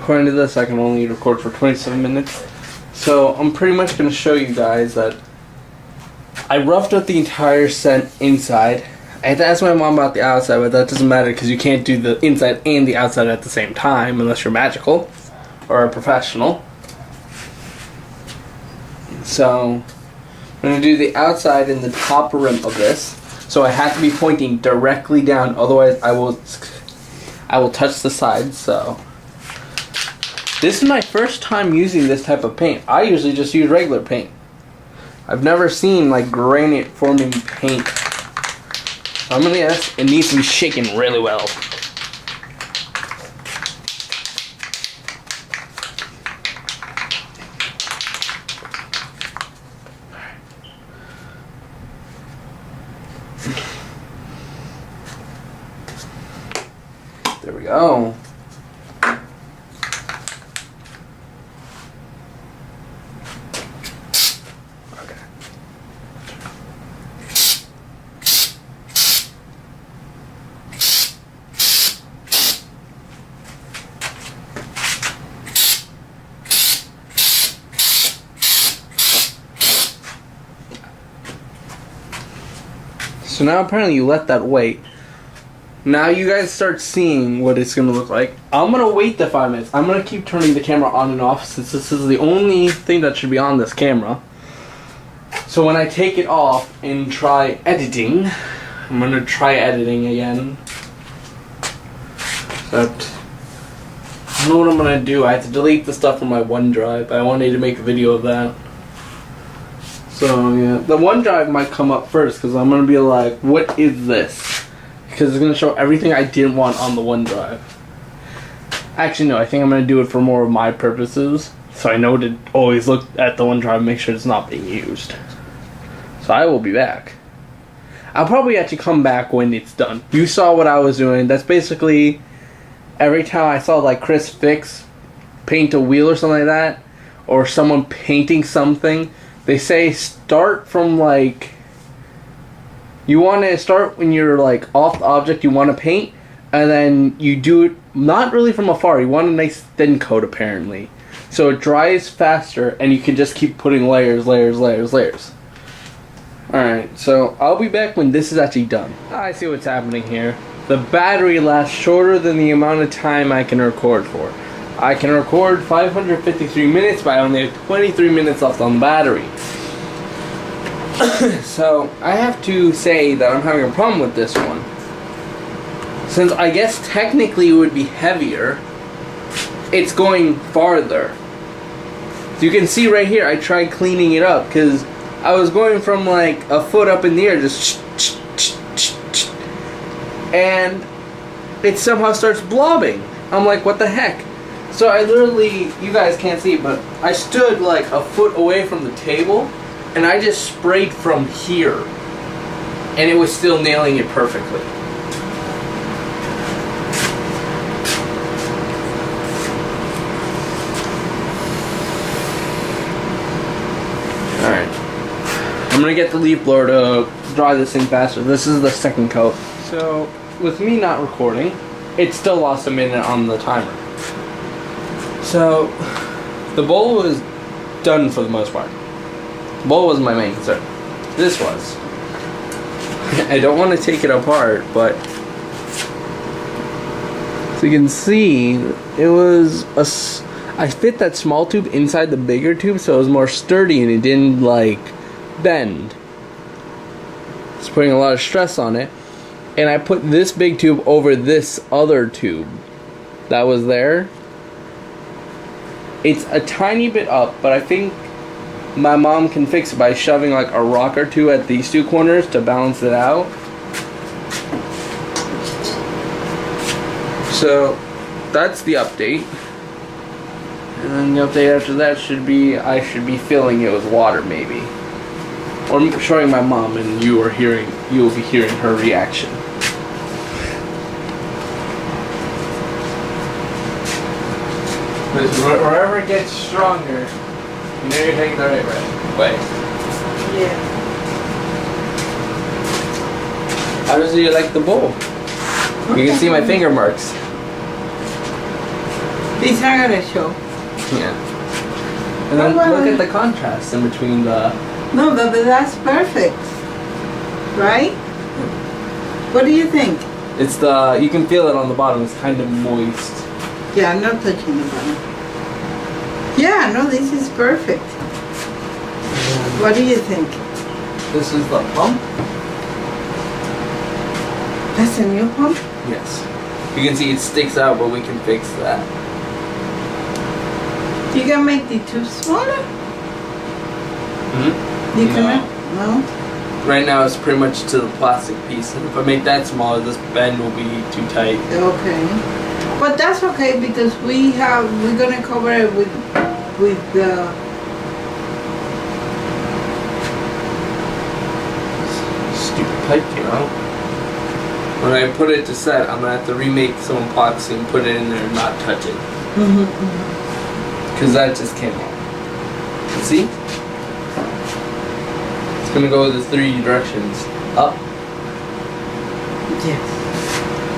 according to this, I can only record for 27 minutes. So I'm pretty much going to show you guys that I roughed out the entire set inside. I had to ask my mom about the outside, but that doesn't matter because you can't do the inside and the outside at the same time unless you're magical or a professional. So I'm going to do the outside in the top rim of this. So I have to be pointing directly down, otherwise I will touch the sides. So this is my first time using this type of paint. I usually just use regular paint. I've never seen like granite forming paint. So I'm gonna guess it needs to be shaken really well. There we go. So now apparently you let that wait. Now you guys start seeing what it's going to look like. I'm going to wait the 5 minutes. I'm going to keep turning the camera on and off since this is the only thing that should be on this camera. So when I take it off and try editing, I'm going to try editing again. But I don't know what I'm going to do. I have to delete the stuff from my OneDrive. I wanted to make a video of that. So yeah, the OneDrive might come up first because I'm going to be like, what is this? Because it's going to show everything I didn't want on the OneDrive. Actually, no, I think I'm going to do it for more of my purposes. So I know to always look at the OneDrive and make sure it's not being used. So I will be back. I'll probably actually come back when it's done. You saw what I was doing. That's basically every time I saw like Chris Fix paint a wheel or something like that, or someone painting something, they say start from like, you want to start when you're like off the object you want to paint, and then you do it not really from afar. You want a nice thin coat apparently, so it dries faster and you can just keep putting layers. Alright, so I'll be back when this is actually done. I see what's happening here. The battery lasts shorter than the amount of time I can record for. I can record 553 minutes, but I only have 23 minutes left on the battery. So I have to say that I'm having a problem with this one. Since I guess technically it would be heavier, it's going farther. So you can see right here, I tried cleaning it up because I was going from like a foot up in the air, just and it somehow starts blobbing. I'm like, what the heck? So I literally, you guys can't see, but I stood like a foot away from the table and I just sprayed from here and it was still nailing it perfectly. Alright, I'm gonna get the leaf blower to dry this thing faster. This is the second coat. So with me not recording, it still lost a minute on the timer. So the bowl was done for the most part. The bowl wasn't my main concern. This was. I don't want to take it apart, but so you can see it was I fit that small tube inside the bigger tube, so it was more sturdy and it didn't like bend. It's putting a lot of stress on it. And I put this big tube over this other tube that was there. It's a tiny bit up, but I think my mom can fix it by shoving like a rock or two at these two corners to balance it out. So that's the update. And then the update after that should be I should be filling it with water maybe. Or showing my mom and you will be hearing her reaction. Because wherever it gets stronger, you know you're taking the right way. Yeah. How does you like the bowl? You can see my finger marks. These are gonna show. Yeah. And then look at the contrast in between the... No, but that's perfect. Right? What do you think? It's the... You can feel it on the bottom. It's kind of moist. Yeah, I'm not touching the bottom. Yeah, no, this is perfect. What do you think? This is the pump. That's a new pump? Yes. You can see it sticks out, but we can fix that. You can make the tube smaller? Mm-hmm. You can no? Right now it's pretty much to the plastic piece. And if I make that smaller, this bend will be too tight. Okay. But that's okay because we're gonna cover it with the stupid pipe came out. When I put it to set, I'm gonna have to remake some epoxy and put it in there and not touch it. Because that just came off. See? It's gonna go the 3 directions. Up. Yes.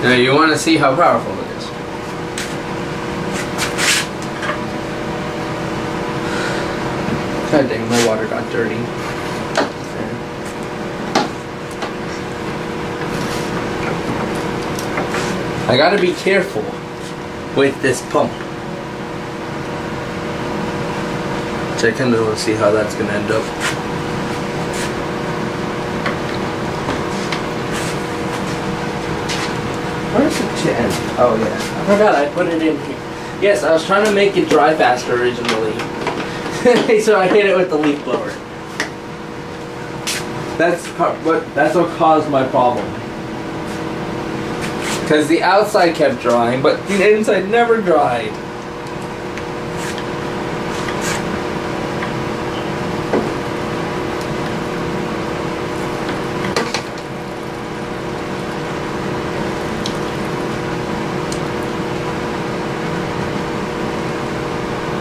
Now you wanna see how powerful it is. God dang, my water got dirty. I gotta be careful with this pump. So I kind of want to see how that's gonna end up. Where's the end? Oh yeah, I forgot I put it in here. Yes, I was trying to make it dry faster originally. So I hit it with the leaf blower. That's what caused my problem. Because the outside kept drying, but the inside never dried.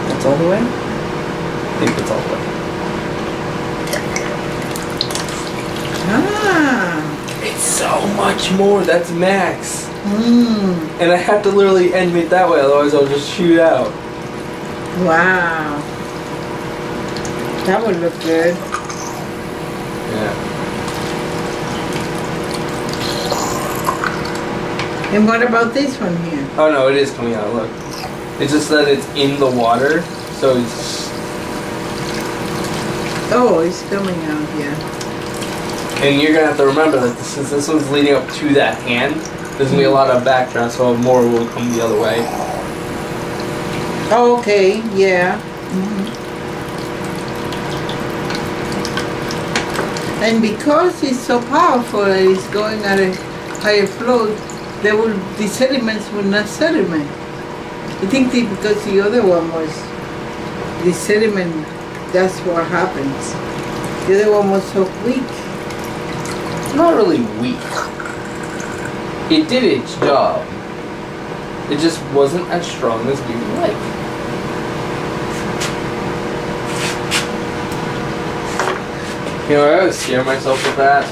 That's all the way? I think that's all the way. Ah. It's so much more. That's max. And I have to literally end it that way, otherwise I'll just shoot out. Wow. That would look good. Yeah. And what about this one here? Oh no, it is coming out, look. It's just that it's in the water, so it's... Oh, it's coming out here. And you're gonna have to remember that since this one's leading up to that hand, there's gonna be a lot of backdraft, so more will come the other way. Oh, okay, yeah. And because it's so powerful and it's going at a higher flow, the sediments will not sediment. I think because the other one was the sediment, that's what happens. The other one was so weak. Not really weak. It did its job. It just wasn't as strong as we would like. You know, I always scare myself with that.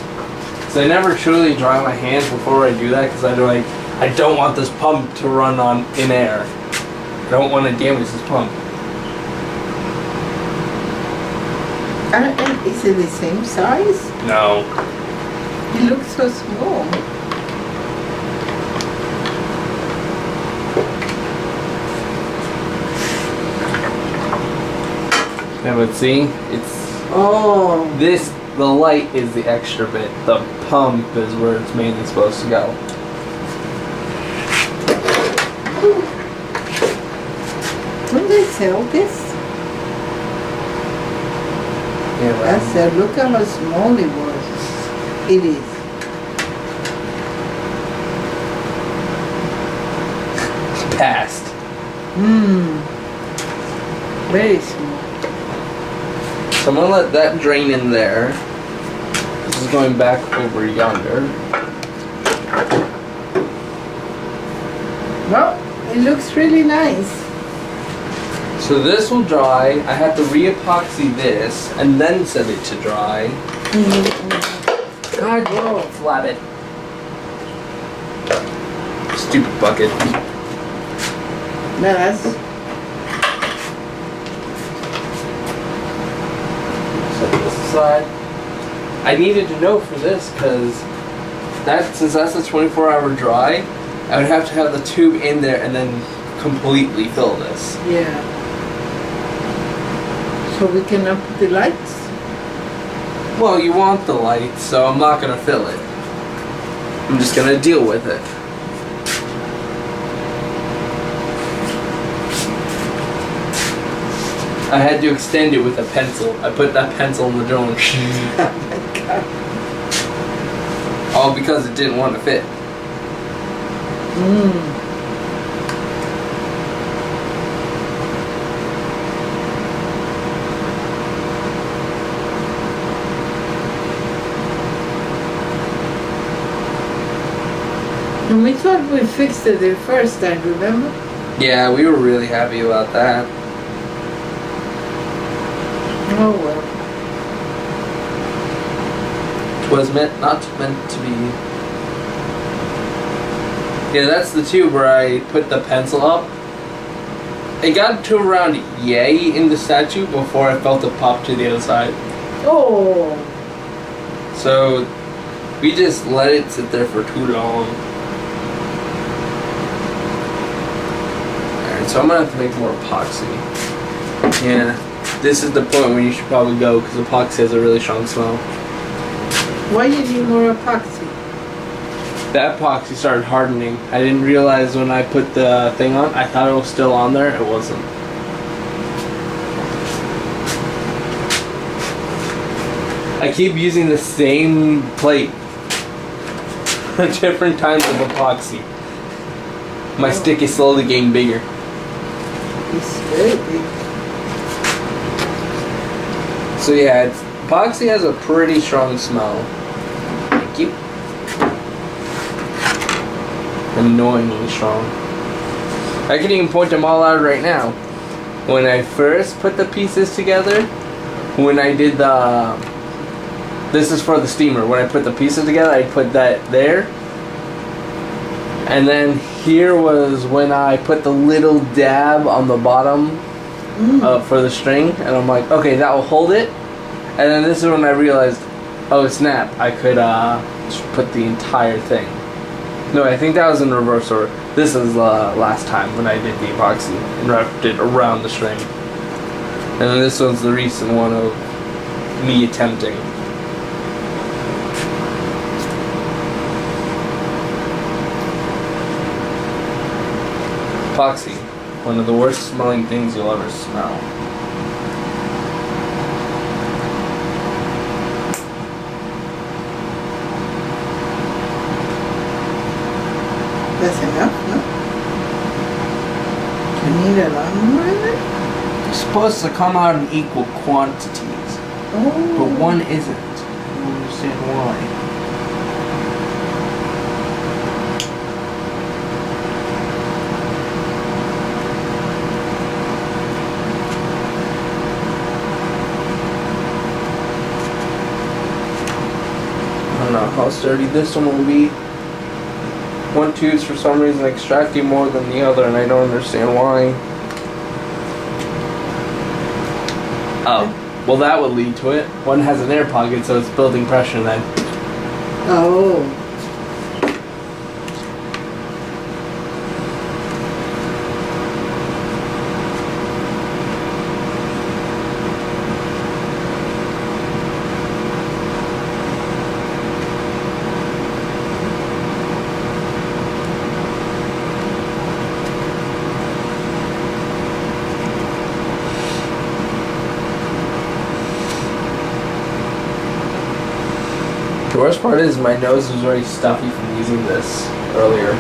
Because I never truly dry my hands before I do that, because I don't want this pump to run in air. I don't want to damage this pump. Is it the same size? No. It looks so small. Yeah, but see, it's... Oh. The light is the extra bit. The pump is where it's mainly supposed to go. When they sell this? Yeah, I said, look how small it was. It is. Passed. Very small. So I'm gonna let that drain in there. This is going back over yonder. Well, it looks really nice. So this will dry. I have to re-epoxy this and then set it to dry. God, whoa, flab it. Stupid bucket. No, that's Set this aside. I needed to know for this because since that's a 24-hour dry, I would have to have the tube in there and then completely fill this. yeah. So we cannot put the lights. Well, you want the lights, so I'm not gonna fill it. I'm just gonna deal with it. I had to extend it with a pencil. I put that pencil in the drone. Oh my God. All because it didn't want to fit. And we thought we fixed it the first time, remember? Yeah, we were really happy about that. Oh well. Was not meant to be. Yeah, that's the tube where I put the pencil up. It got to around yay in the statue before I felt it pop to the other side. Oh. So we just let it sit there for too long. Alright, so I'm gonna have to make more epoxy. Yeah, this is the point where you should probably go because epoxy has a really strong smell. Why you need more epoxy? That epoxy started hardening. I didn't realize when I put the thing on. I thought it was still on there. It wasn't. I keep using the same plate. Different types of epoxy. My stick is slowly getting bigger. It's very big. So yeah, epoxy has a pretty strong smell. Thank you. Annoyingly strong. I can even point them all out right now. When I first put the pieces together, when I did this is for the steamer. When I put the pieces together, I put that there. And then here was when I put the little dab on the bottom for the string. And I'm like, okay, that will hold it. And then this is when I realized, oh snap, I could just put the entire thing. No, I think that was in reverse order. This is last time when I did the epoxy and wrapped it around the string. And then this one's the recent one of me attempting. Epoxy, one of the worst smelling things you'll ever smell. That's enough, no? You need a lot more in it? It's supposed to come out in equal quantities, but Oh. one isn't. I don't understand why. I don't know how sturdy this one will be. One tube's for some reason extracting more than the other, and I don't understand why. Oh, well that would lead to it. One has an air pocket, so it's building pressure then. Oh. The worst part is my nose was already stuffy from using this earlier.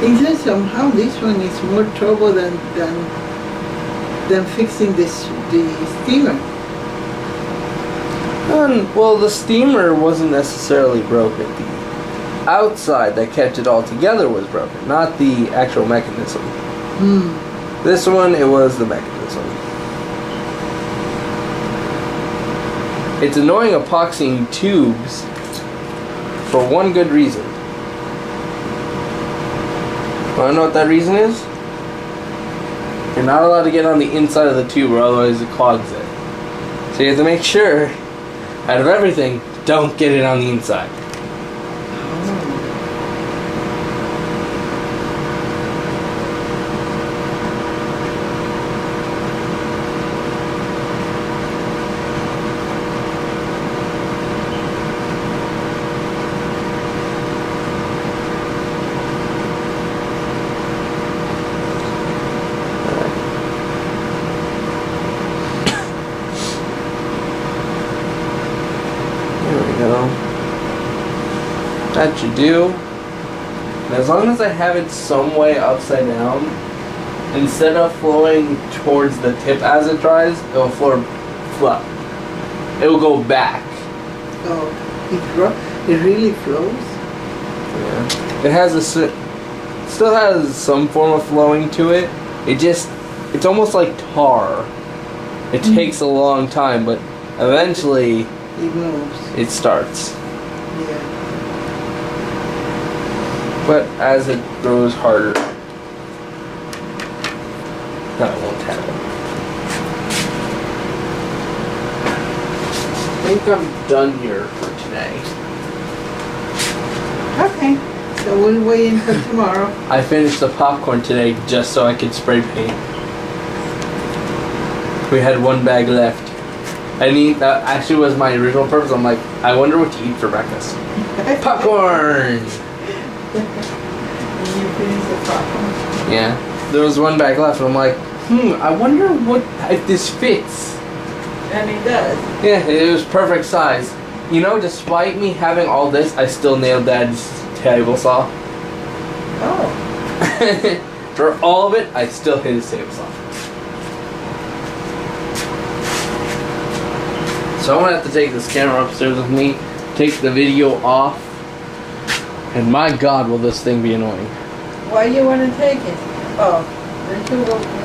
Isn't somehow this one is more trouble than fixing the steamer? Well, the steamer wasn't necessarily broken. outside that kept it all together was broken, not the actual mechanism. This one, it was the mechanism. It's annoying epoxying tubes for one good reason. Wanna know what that reason is? You're not allowed to get on the inside of the tube or otherwise it clogs it. So you have to make sure, out of everything, don't get it on the inside. That should do. And as long as I have it some way upside down, instead of flowing towards the tip as it dries, it will flow flat. It will go back. Oh, it really flows? Yeah. It has still has some form of flowing to it. It's almost like tar. It takes a long time, but eventually it moves. It starts. Yeah. But as it grows harder, that won't happen. I think I'm done here for today. Okay, so we'll wait until tomorrow. I finished the popcorn today just so I could spray paint. We had one bag left. That actually was my original purpose. I'm like, I wonder what to eat for breakfast. Popcorn! You finish the popcorn? Yeah. There was one bag left and I'm like, I wonder if this fits. And it does. Yeah, it was perfect size. You know, despite me having all this, I still nailed Dad's table saw. Oh. For all of it, I still hit his table saw. So I'm gonna have to take this camera upstairs with me, take the video off, and my God, will this thing be annoying. Why you want to take it? Oh, don't you go